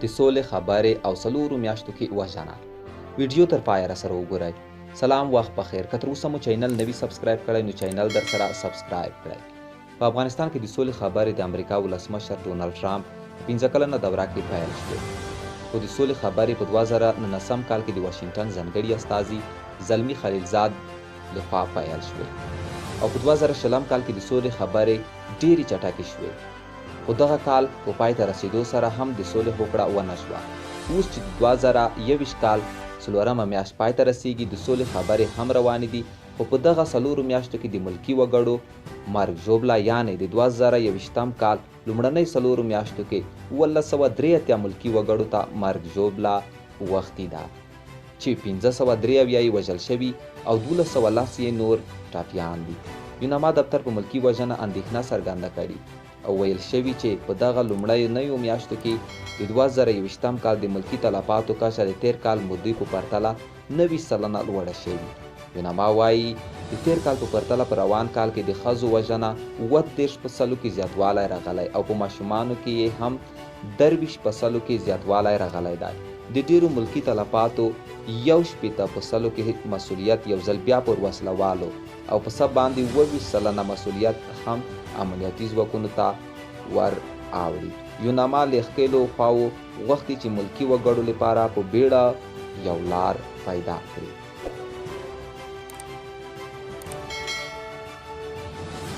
د سولې خبرې او څلورو میاشتو کې وژنه. ویډیو تر پایه راسره وګورئ. سلام، وخت بخیر. که تر اوسه مو چینل نوي سبسکرایب کړی نو چینل در سره سبسکرایب کړئ. په افغانستان کې د سولې خبرې د امریکا ولسمشر ډونالډ ټرامپ په 15 کلنه دوره کې پیل شوې، خو د سولې خبرې په 2019 کال کې د واشنګټن ځانګړي استازي زلمي خلیلزاد لخوا پیل شوې او په 2020 کال کې د سولې خبرې ډېرې چټکې شوې، خو دغه کال په پای ته رسیدو سره هم د سولې هوکړه ونه شوه. اوس چې 2021 کال څلورمه میاشت پای ته رسیږي، د سولې خبرې هم روانې دي، خو په دغه څلورو میاشتو کې د ملکي وګړو مرګ ژوبله یعنې د 2021 کال لومړنۍ څلورو میاشتو کې 1983 ملکي وګړو ته مرګ ژوبله وختي ده چې 1583 یې وژل شوي او 1210 یې نور ټپیان دي. یوناما دفتر په ملکي وژنه اندېښنه څرګنده کړې او ویل شوي چې په دغه لومړنیو میاشتو کې د 2021 کال د ملکي تلفاتو کچه د تیر کال مودې په پرتله 90 سلنه لوړه شوې. یوناما وایي د تیر کال په پرتله په روان کال کې د ښځو وژنه 30% کې زیاتوالی راغلی او په ماشومانو کې یې هم 23% کې زیاتوالی راغلی دی. د ډیرو ملکي تلفاتو 18% کې مسؤلیت یو ځل بیا پر وسلوالو او په سب باندې 20 سلنه مسؤلیت هم امنیتي ځواکونو ته ور اوړي. یوناما له ښکېلو خواوو غوښتي چې ملکي وګړو لپاره په بیړه یو لار پیدا کړي.